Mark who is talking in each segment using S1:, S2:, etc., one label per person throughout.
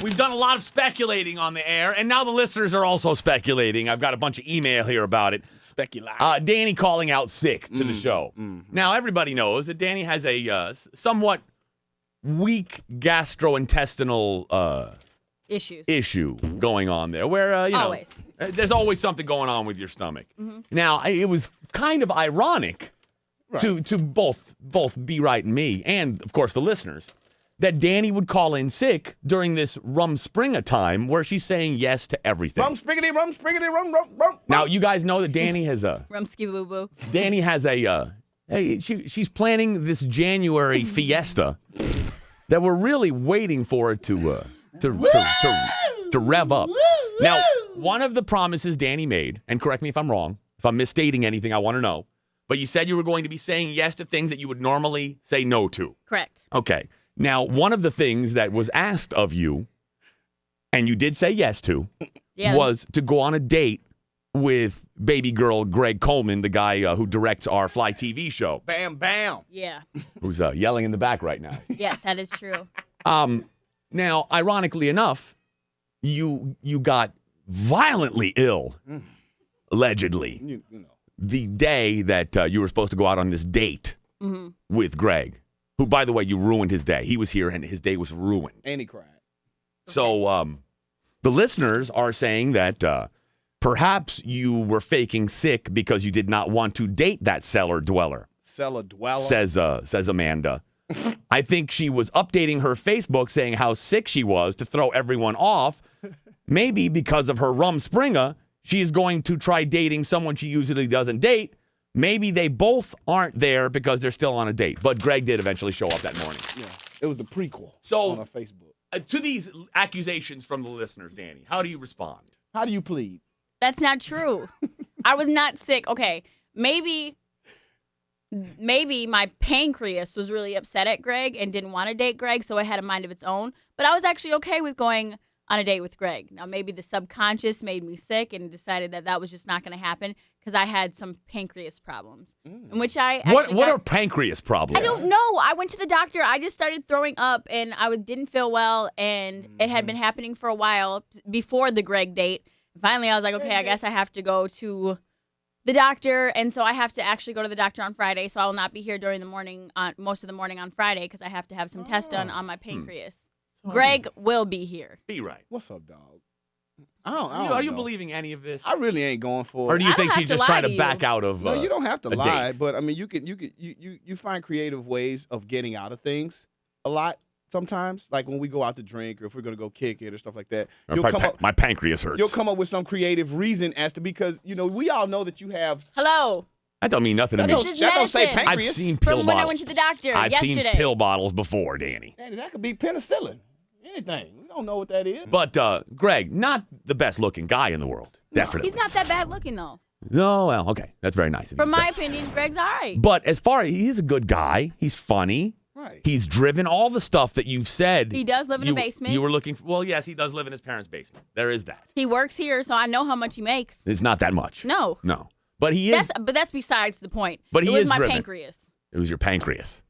S1: we've done a lot of speculating on the air, and now the listeners are also speculating. I've got a bunch of email here about it. Danni calling out sick to the show. Now, everybody knows that Danni has a somewhat weak gastrointestinal issue going on there, where, there's always something going on with your stomach. Now, it was kind of ironic to both B-Right and me, and, of course, the listeners, that Danni would call in sick during this Rumspringa time where she's saying yes to everything.
S2: Rumspriggity, rumspriggity, rum.
S1: Now, you guys know that Danni has a...
S3: Rumski-boo-boo.
S1: Danni has a... she's planning this January fiesta that we're really waiting for it to rev up. Now, one of the promises Danni made, and correct me if I'm wrong, if I'm misstating anything, I want to know, but you said you were going to be saying yes to things that you would normally say no to.
S3: Correct.
S1: Okay. Now, one of the things that was asked of you, and you did say yes to, was to go on a date with baby girl Greg Coleman, the guy who directs our Fly TV show.
S2: Bam, bam.
S3: Yeah.
S1: Who's yelling in the back right now.
S3: Yes, that is true.
S1: Now, ironically enough, you got violently ill, allegedly,
S2: You know.
S1: the day that you were supposed to go out on this date with Greg. Who, by the way, you ruined his day. He was here, and his day was ruined.
S2: And he cried.
S1: So the listeners are saying that perhaps you were faking sick because you did not want to date that cellar dweller.
S2: Cellar dweller.
S1: Says Amanda. I think she was updating her Facebook saying how sick she was to throw everyone off. Maybe because of her Rumspringa, she is going to try dating someone she usually doesn't date. Maybe they both aren't there because they're still on a date. But Greg did eventually show up that morning.
S2: Yeah, it was the prequel on our Facebook.
S1: To these accusations from the listeners, Danni, how do you respond?
S2: How do you plead?
S3: That's not true. I was not sick. Okay, maybe my pancreas was really upset at Greg and didn't want to date Greg, so it had a mind of its own. But I was actually okay with going on a date with Greg. Now, maybe the subconscious made me sick and decided that was just not going to happen because I had some pancreas problems, in which I
S1: What are pancreas problems?
S3: I don't know. I went to the doctor. I just started throwing up, and I didn't feel well, and it had been happening for a while before the Greg date. Finally, I was like, okay, I guess I have to go to the doctor, and so I have to actually go to the doctor on Friday, so I will not be here during the morning, most of the morning on Friday, because I have to have some tests done on my pancreas. Greg will be here.
S1: Be right.
S2: What's up, dog? I don't
S1: Are you
S2: know.
S1: believing any of this?
S2: I really ain't going for it.
S1: Or do you
S3: I
S1: think
S3: don't
S1: she's
S3: have to
S1: just trying
S3: lie
S1: to
S3: to
S1: back
S3: you.
S1: out of
S2: No, you don't have to
S1: a
S2: lie,
S1: date?
S2: but I mean, you find creative ways of getting out of things a lot sometimes. Like when we go out to drink or if we're gonna go kick it or stuff like that.
S1: My pancreas hurts.
S2: You'll come up with some creative reason as to because we all know that you have.
S3: Hello.
S1: That don't mean nothing to me.
S3: This is
S2: That don't say
S3: medicine.
S2: pancreas.
S1: I've seen pill
S3: From
S1: bottles.
S3: when I went to the doctor
S1: I've
S3: yesterday.
S1: seen pill bottles before, Danni.
S2: Danny, that could be penicillin. Anything. We don't know what that is.
S1: But Greg, not the best looking guy in the world. Definitely.
S3: He's not that bad looking, though.
S1: No, well, okay. That's very nice of you
S3: From
S1: to
S3: my
S1: say.
S3: opinion, Greg's all right.
S1: But as far as he's a good guy, he's funny.
S2: Right.
S1: He's driven. All the stuff that you've said.
S3: He does live in a basement.
S1: You were looking for. Well, yes, he does live in his parents' basement. There is that.
S3: He works here, so I know how much he makes.
S1: It's not that much.
S3: No.
S1: But he is.
S3: But that's besides the point.
S1: But he
S3: it was
S1: is
S3: my
S1: driven.
S3: pancreas.
S1: It was your pancreas.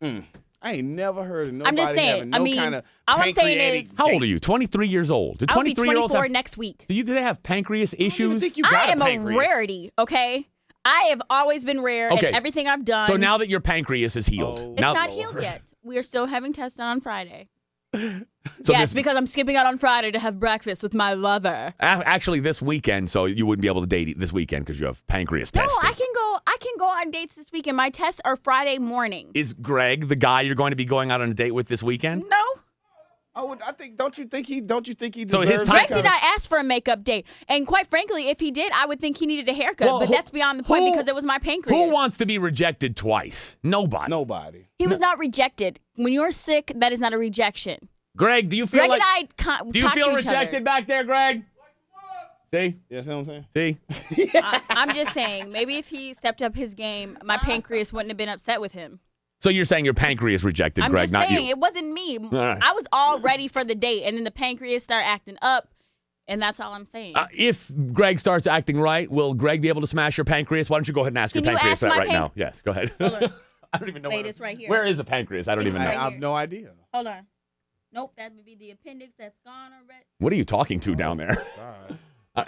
S2: I ain't never heard of nobody
S3: I'm just saying.
S2: having no kind of
S3: all I'm saying
S2: pancreatic
S3: is,
S1: How old are you? 23 years old. Do
S3: I'll be
S1: 23-year-olds
S3: 24
S1: have,
S3: next week.
S1: do they have pancreas
S2: I don't even
S1: issues?
S2: think you got
S3: I am a
S2: pancreas.
S3: rarity, okay? I have always been rare
S1: Okay.
S3: in everything I've done.
S1: So now that your pancreas is healed.
S2: Oh.
S3: it's
S1: now,
S3: not healed yet. We are still having tests done on Friday.
S1: So
S3: yes,
S1: this-
S3: because I'm skipping out on Friday to have breakfast with my lover.
S1: Actually, this weekend, so you wouldn't be able to date this weekend because you have pancreas
S3: No,
S1: testing.
S3: I can go on dates this weekend. My tests are Friday morning.
S1: Is Greg the guy you're going to be going out on a date with this weekend?
S3: No.
S2: Oh, I think. Don't you think he
S1: So his
S2: deserves
S1: time-
S3: Greg
S2: that
S3: did
S2: kind of-
S3: not ask for a makeup date. And quite frankly, if he did, I would think he needed a haircut.
S1: Well,
S3: but
S1: who-
S3: that's beyond the point
S1: who-
S3: because it was my pancreas.
S1: Who wants to be rejected twice? Nobody.
S2: Nobody.
S3: He was not rejected. When you're sick, that is not a rejection.
S1: Greg, do you feel
S3: Greg
S1: like
S3: and I
S1: do you
S3: talk
S1: feel
S3: to each
S1: rejected
S3: other.
S1: back there, Greg? See?
S2: You know what I'm saying?
S1: See?
S3: I'm just saying, maybe if he stepped up his game, my pancreas wouldn't have been upset with him.
S1: So you're saying your pancreas rejected
S3: I'm
S1: Greg,
S3: just
S1: not
S3: saying,
S1: you?
S3: it wasn't me.
S1: right.
S3: I was all ready for the date, and then the pancreas started acting up, and that's all I'm saying.
S1: If Greg starts acting right, will Greg be able to smash your pancreas? Why don't you go ahead and ask
S3: Can
S1: your
S3: you
S1: pancreas
S3: ask
S1: that
S3: my
S1: right now? Yes, go ahead.
S3: Hold on.
S1: I don't even know
S3: Wait,
S1: where
S3: it's right here.
S1: Where is the pancreas? I don't even
S2: I
S1: know.
S3: Right
S2: have
S3: here.
S2: no idea.
S3: Hold on. Nope, that would be the appendix that's gone already.
S1: What are you talking to down there?
S2: God.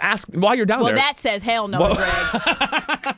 S1: Ask while you're down
S3: Well,
S1: there.
S3: that says hell no, Greg.